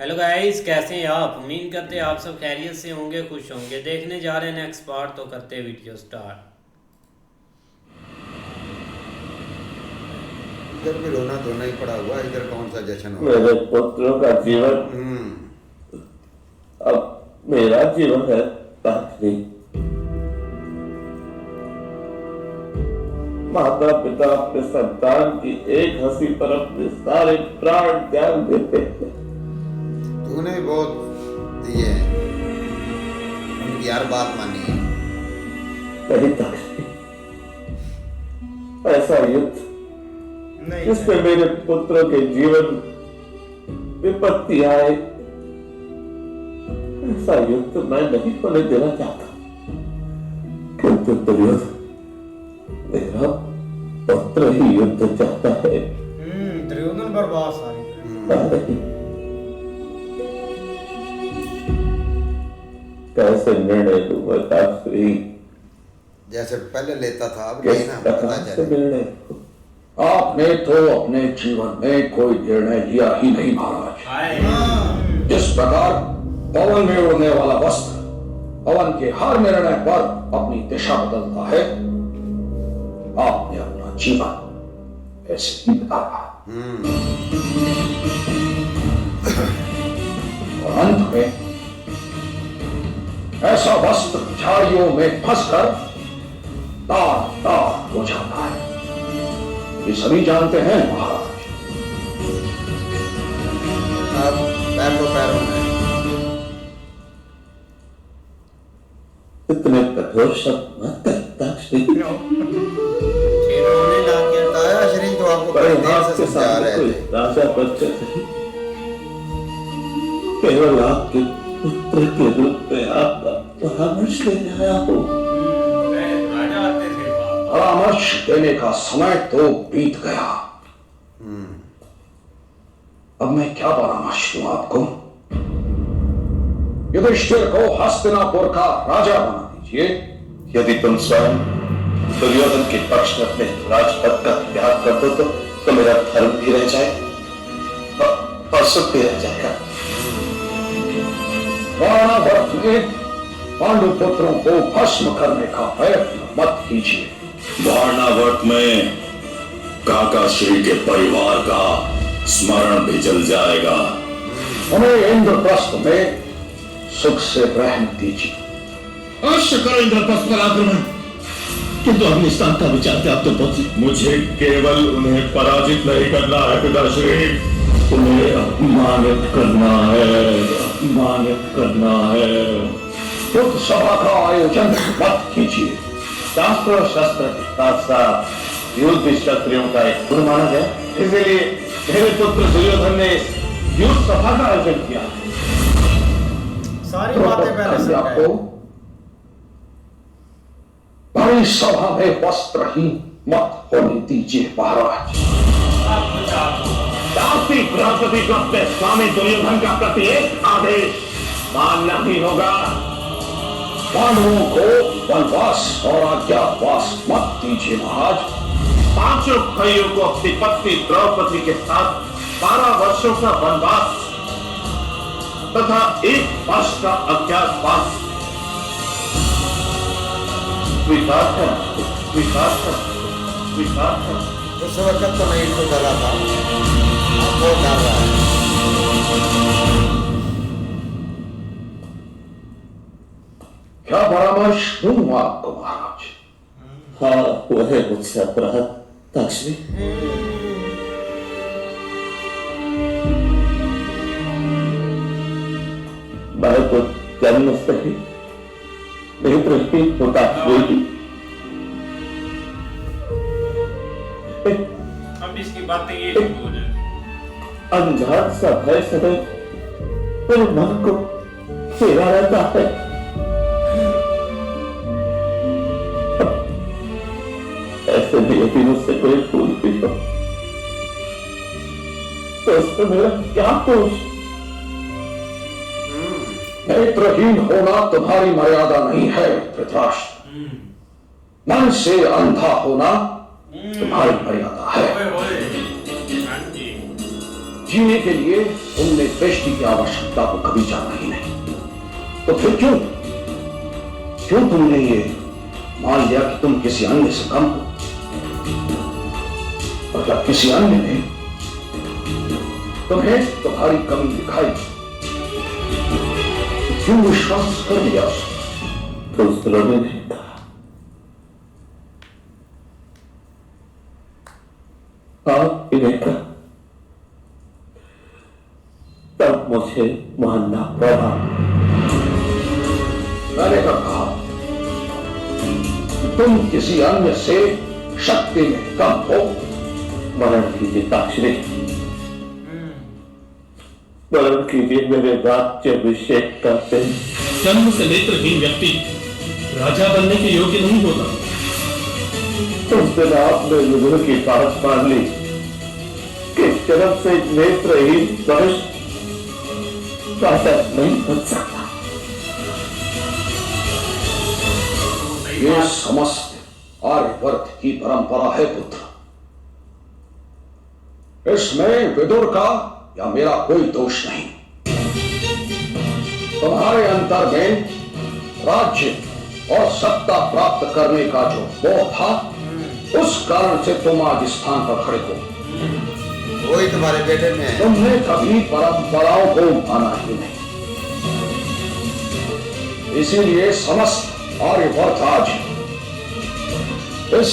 Hello guys, कैसे हैं आप? उम्मीद करते हैं आप सब खैरियत से होंगे, खुश होंगे। देखने जा रहे हैं नेक्स्ट पार्ट, तो करते हैं वीडियो स्टार्ट। इधर भी रोना धोना ही पड़ा हुआ है। इधर कौन सा जश्न हो रहा मेरे पुत्रों का जीवन है? अब मेरा जीवन है ताकि माता पिता अपने संतान की एक हंसी पर अपने सारे प्राण त्याग देते हैं। तूने भी बहुत दिए हैं, उनकी हर बात मानी है। नहीं ताकि ऐसा युद्ध जिसमें मेरे पुत्रों के जीवन विपत्ति आए, ऐसा युद्ध मैं नहीं होने देना चाहता। किंतु दुर्योधन मेरा पुत्र ही युद्ध चाहता है। दुर्योधन पर बहुत सारी कैसे निर्णय लूंगा ताकि जैसे पहले लेता था अब किस लेना प्रकार पता से चले। निर्णय आपने तो अपने जीवन में कोई निर्णय लिया ही नहीं महाराज। जिस प्रकार पवन में उड़ने वाला वस्त्र पवन के हर निर्णय पर अपनी दिशा बदलता है, आपने अपना जीवन ऐसे ही बिताया और अंत में ऐसा वस्त्र झाड़ियों में फंसकर तार तार हो जाता है। ये सभी जानते हैं महाराज। अब पैरों में इतने कठोर शब्द मत कहता श्री। रोने लग गया। ताया श्री तो आपको पर बड़ी देर आपके से समझा सामने रहे कोई थे। राजा बच्चे नहीं, केवल आपके पुत्र के रूप में आपका परामर्श लेने आया हूँ। राजा आते थे बाप। परामर्श देने का समय तो बीत गया। अब मैं क्या परामर्श दूं आपको? युधिष्ठिर को हस्तिनापुर का राजा बना दीजिए। यदि तुम स्वयं दुर्योधन के पक्ष में अपने राजपद का त्याग कर दो तो मेरा धर्म भी रह जाए और सुख भी रह जाएगा। वाराणवर्त में पांडु पुत्रों को भस्म करने का प्रयत्न मत कीजिए। वारणावत में काका श्री के परिवार का स्मरण भी जल जाएगा। उन्हें इंद्रप्रस्थ में सुख से रहने दीजिए। अवश्य करो इंद्रप्रस्थ पर आक्रमण, किंतु अग्निस्थान का विचार क्या तो पुत्र? मुझे केवल उन्हें पराजित नहीं करना है पिताश्री, तुम्हें अपमानित करना है, अपमानित करना है। युद्ध सभा का आयोजन मत कीजिए। शास्त्र और शस्त्र के साथ साथ युद्ध भी क्षत्रियों का एक गुण माना गया, इसलिए मेरे पुत्र दुर्योधन ने युद्ध सभा का आयोजन किया। सारी बातें पहले से आपको बड़ी सभा में वस्त्रहीन मत होने दीजिए महाराज। दासी द्रौपदी को अपने स्वामी दुर्योधन का प्रत्येक आदेश मानना ही होगा। पांडवों को वनवास और अज्ञातवास मत दीजिए महाराज। पांचों भाइयों को अपनी पत्नी द्रौपदी के साथ 12 वर्षों का वनवास तथा 1 वर्ष का अज्ञातवास स्वीकार कर, स्वीकार कर, स्वीकार कर। उस वक्त तो नहीं तो डरा था, अब वो डर रहा है। क्या परामर्श दूं आपको महाराज? हाँ, वह है मुझसे अपराध ताक्ष्णी। मैं तो जन्म से ही नेत्रहीन होता हुई अब इसकी बातें ये शुरू हो जाए। अनजान सा भय सदैव मेरे मन को घेरा रहता है। ऐसे भी यदि मुझसे कोई भूल भी हो तो उसमें मेरा क्या दोष? नेत्रहीन होना तुम्हारी मर्यादा नहीं है धृतराष्ट्र। मन से अंधा होना तुम्हारी मर्यादा है। ओए होए। हाँ जी। जीने के लिए तुमने दृष्टि की आवश्यकता को कभी जाना ही नहीं। तो फिर क्यों तुमने ये मान लिया कि तुम किसी अन्य से कम हो? और जब किसी अन्य ने तुम्हें तुम्हारी कमी दिखाई, क्यों विश्वास कर लिया उसने? तो उस तरह नहीं था। आप इन्हें तब मुझे मानना पड़ा। मैंने कहा तुम किसी अन्य से शक्ति में कम हो। मरण कीजिए ताक्षरी, मरण कीजिए मेरे राज्याभिषेक का दिन। जन्म से नेत्रहीन व्यक्ति राजा बनने के योग्य नहीं होता। उस दिन आपने युद्ध की बात मान ली कि जन्म से नेत्रहीन मनुष्य राजा नहीं बन सकता। ये समस्त आर्यवर्त की परंपरा है पुत्र। इसमें विदुर का या मेरा कोई दोष नहीं। तुम्हारे अंतर में राज्य और सत्ता प्राप्त करने का जो मोह था, उस कारण से तुम आज स्थान पर खड़े हो। वही तुम्हारे बेटे में है। तुमने कभी परंपराओं को माना ही नहीं, इसीलिए समस्त आर्यवर्त आज इस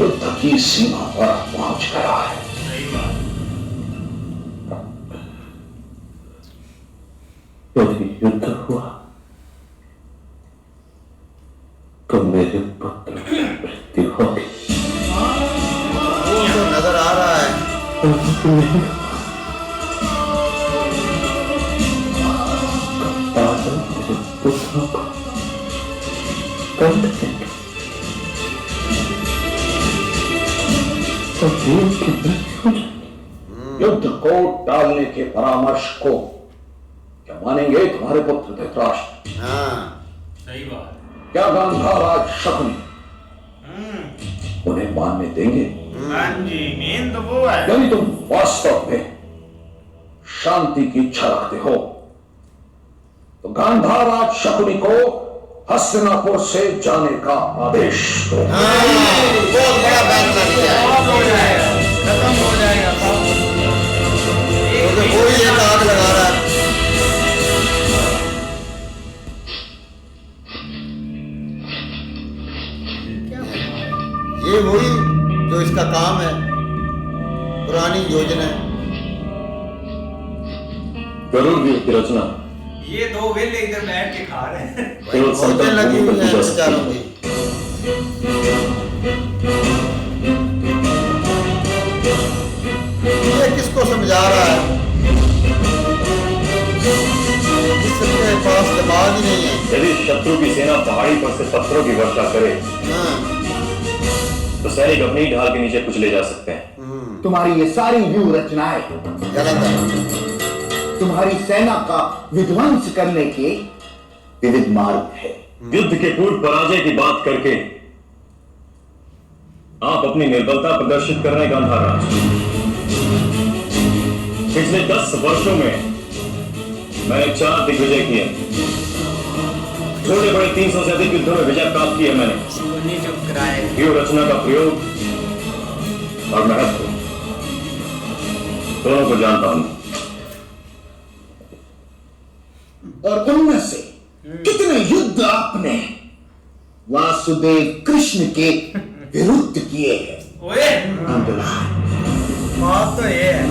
युद्ध की सीमा पर पहुंच गया है। यदि युद्ध हुआ तो मेरे पुत्र की मृत्यु होगी। वो तो नजर आ रहा है। बादल मेरे पुत्रों को कंठ देंगे तो वीर की मृत्यु हो जाएगी। युद्ध को टालने के परामर्श को क्या मानेंगे तुम्हारे पुत्र धृतराष्ट्र? हाँ सही बात। क्या गांधाराज शकुनी उन्हें मानने देंगे? हाँ जी, मेन तो वो है। यदि तुम वास्तव में शांति की इच्छा रखते हो तो गांधाराज शकुनी को हस्तिनापुर से जाने का आदेश दो। बहुत बड़ा फैसला किया है। हो जाएगा, खत्म हो जाएगा सब। तो कोई एक आग लगा रहा है। ये वही जो इसका काम है, पुरानी योजना है। गरुड़ वीर की रचना ये दो वेले इधर बैठ के खा रहे हैं। केवल बहुत संकल्प लगी भूमि हुई पर है की जा सकती बेचारों है। की। ये किसको समझा रहा है? इसके पास दिमाग ही नहीं है। यदि शत्रु की सेना पहाड़ी पर से पत्थरों की वर्षा करे हाँ, तो सैनिक अपनी ही ढाल के नीचे कुचले जा सकते हैं। तुम्हारी ये सारी व्यूह रचनाएं गलत है। तुम्हारी सेना का विध्वंस करने के विविध मार्ग है। युद्ध के पूर्व पराजय की बात करके आप अपनी निर्बलता प्रदर्शित कर रहे हैं गांधाराज। पिछले 10 वर्षों में मैंने 4 दिग्विजय किए। छोटे बड़े 300 से अधिक युद्धों में विजय प्राप्त की है मैंने। सुनी चुप कराए। व्यूह रचना का प्रयोग और महत्व दोनों को जानता हूं। और उनमें से कितने युद्ध आपने वासुदेव कृष्ण के विरुद्ध किए हैं? ओए, नंदलाल, बात तो ये है।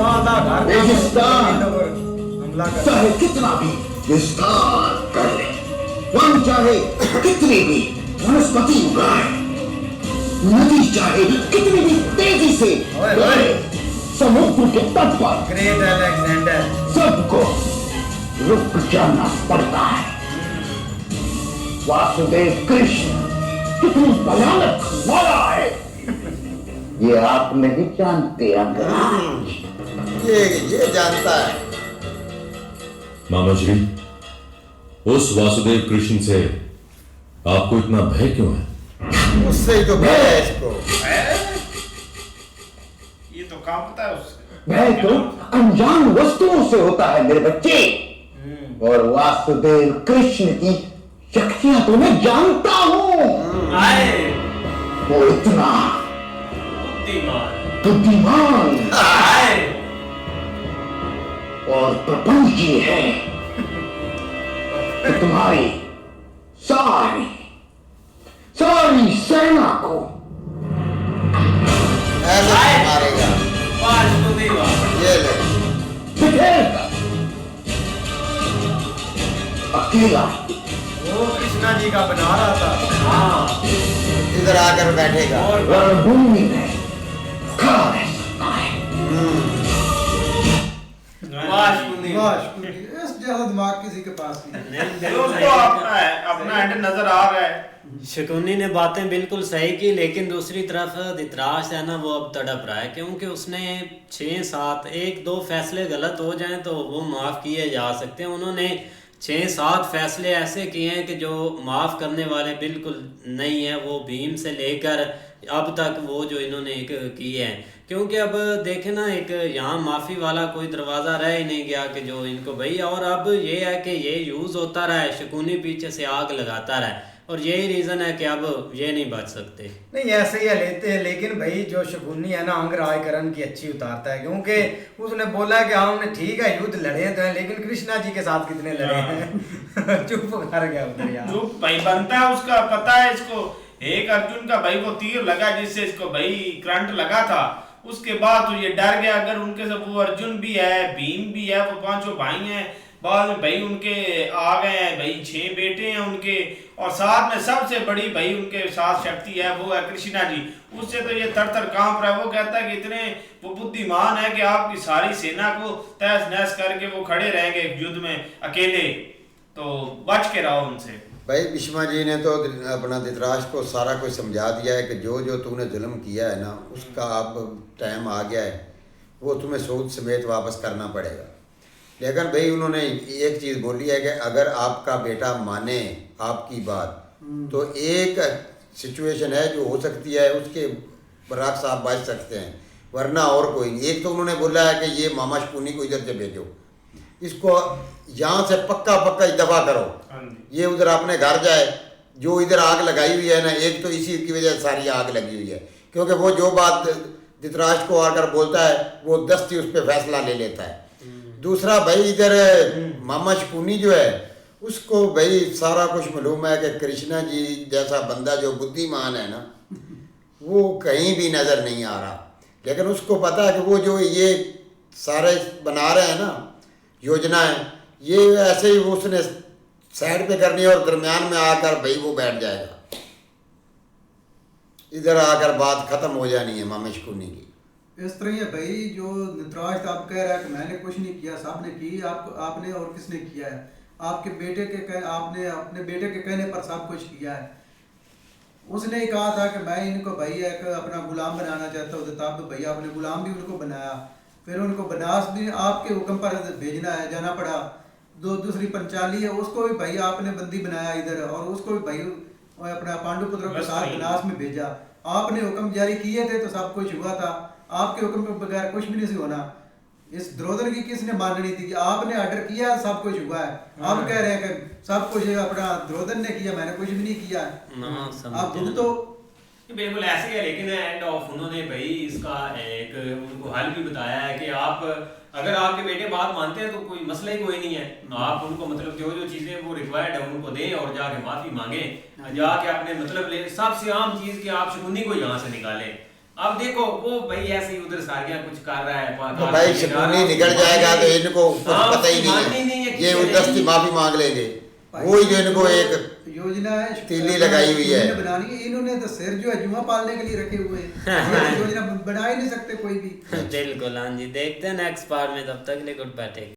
आधा घर रेगिस्तान हमला कर। चाहे कितना भी विस्तार कर ले, वन चाहे कितनी भी वनस्पति उगाए, नदी चाहे कितनी भी तेजी से बहे, समुद्र के तट पर ग्रेट अलेक्जेंडर। सबको रुक जाना पड़ता है। वासुदेव कृष्ण कितनी भयानक माया है, ये आप नहीं जानते अंगराज। ये जानता है। मामा श्री, उस वासुदेव कृष्ण से आपको इतना भय क्यों है? उससे ही तो भय है इसको। कांपता है उससे। वह तो अनजान वस्तुओं से होता है मेरे बच्चे, और वासुदेव कृष्ण की शक्तियां तो मैं जानता हूं। वो इतना बुद्धिमान और प्रपंची है कि तुम्हारी सारी सेना को ऐसे मारेगा, ये ले। बिखेरकर अकेला वो कृष्णा जी का बना रहा था। इधर आकर बैठेगा और रणभूमि में खड़ा रह सकता है। इस जैसा दिमाग किसी के पास नहीं। उसको अपना एंड नजर आ रहा है। शकुनी ने बातें बिल्कुल सही की, लेकिन दूसरी तरफ धृतराष्ट्र है ना, वो अब तड़प रहा है, क्योंकि उसने 6-7 1-2 फैसले गलत हो जाएं तो वो माफ़ किए जा सकते हैं। उन्होंने 6-7 फैसले ऐसे किए हैं कि जो माफ़ करने वाले बिल्कुल नहीं है, वो भीम से लेकर अब तक वो जो इन्होंने एक किए हैं। क्योंकि अब देखें ना, एक यहाँ माफ़ी वाला कोई दरवाज़ा रह ही नहीं गया कि जो इनको भाई, और अब ये है कि ये यूज़ होता रहा है, शकुनी पीछे से आग लगाता रहा है, और यही रीज़न है कि अब ये नहीं बच सकते। नहीं ऐसे ही लेते हैं, लेकिन भाई जो शकुनी है ना, अंगराज करण की अच्छी उतारता है, क्योंकि उसने बोला कि हमने ठीक है युद्ध लड़े तो हैं, लेकिन कृष्णा जी के साथ कितने लड़े हैं। चुप कर गया उधर यार। चुप भाई बनता है उसका, पता है इसको। एक अर्जुन का भाई वो तीर लगा जिससे इसको भाई करंट लगा था, उसके बाद तो ये डर गया। अगर उनके सब वो अर्जुन भी है, भीम भी है, वो 5 भाई हैं, बाद में भाई उनके आ गए हैं भाई 6 बेटे हैं उनके, और साथ में सबसे बड़ी भाई उनके साथ शक्ति है वो है कृष्णा जी। उससे तो ये थर थर कांप रहा है। वो कहता है कि इतने वो बुद्धिमान है कि आपकी सारी सेना को तहस नहस करके वो खड़े रहेंगे युद्ध में अकेले, तो बच के रहो उनसे। भाई भीष्मा जी ने तो अपना धृतराष्ट्र को सारा कुछ समझा दिया है कि जो जो तूने जुल्म किया है ना, उसका अब टाइम आ गया है, वो तुम्हें सूद समेत वापस करना पड़ेगा। लेकिन भाई उन्होंने एक चीज़ बोली है कि अगर आपका बेटा माने आपकी बात, तो एक सिचुएशन है जो हो सकती है, उसके बराक साहब बच सकते हैं, वरना और कोई नहीं। एक तो उन्होंने बोला है कि ये मामा शकुनी को इधर से भेजो, इसको यहाँ से पक्का ही दफा करो, ये उधर अपने घर जाए। जो इधर आग लगाई हुई है ना, एक तो इसी की वजह से सारी आग लगी हुई है, क्योंकि वो जो बात धृतराष्ट्र को आकर बोलता है वो दस्ती उस पर फैसला ले लेता है। दूसरा भाई इधर मामा शकुनी जो है, उसको भाई सारा कुछ मालूम है कि कृष्णा जी जैसा बंदा जो बुद्धिमान है ना, वो कहीं भी नज़र नहीं आ रहा। लेकिन उसको पता है कि वो जो ये सारे बना रहे हैं ना योजना है, ये ऐसे ही वो उसने साइड पे करनी है और दरमियान में आकर भाई वो बैठ जाएगा, इधर आकर बात खत्म हो जानी है मामा शकुनी की। इस तरह है भाई, जो धृतराष्ट्र आप कह रहा है कि मैंने कुछ नहीं किया, साहब ने की, आपने और किसने किया है? आपके बेटे के आपने अपने बेटे के कहने पर सब कुछ किया है। उसने ही कहा था कि मैं इनको भाई एक अपना गुलाम बनाना चाहता हूँ, तब भैया आपने गुलाम भी उनको बनाया, फिर उनको बनास भी आपके हुक्म पर भेजना है, जाना पड़ा। दूसरी पंचाली है, उसको भी भाई आपने बंदी बनाया इधर, और उसको भी भाई अपना पांडुपुत्रों के साथ बनास में भेजा। आपने हुक्म जारी किए थे तो सब कुछ हुआ था, आपके हुक्म के बगैर कुछ भी नहीं होना। इस द्रोदन की किसने माननी थी कि आपने ऑर्डर किया सब कुछ हुआ है। आप कह रहे हैं कि सब कुछ अपना द्रोदन ने किया, मैंने कुछ भी नहीं किया है। आप तो बिल्कुल ऐसे ही है, लेकिन एंड ऑफ उन्होंने भाई इसका एक उनको हल भी बताया है कि आप अगर आपके बेटे बात मानते हैं तो कोई मसला ही कोई नहीं है, आप उनको मतलब जो जो चीजें वो रिक्वायर्ड है उनको दें और जाके माफी मांगे, जाके अपने मतलब ले। सबसे आम चीज कि आप शकुनी को यहाँ से निकालें। अब देखो वो भाई ऐसे ही उधर सारिया कुछ कर रहा है, तो भाई शकुनी निकल जाएगा तो इनको कुछ पता ही नहीं है, ये दस्ती माफी मांग लेंगे। वही जो इनको एक योजना है तीली लगाई हुई है बनानी है, इन्होंने तो सिर जो है जुआ पालने के लिए रखे हुए हैं। योजना बना ही नहीं सकते कोई भी। बिल्कुल हाँ जी, देखते हैं नेक्स्ट पार्ट में, तब तक के लिए गुड बाय।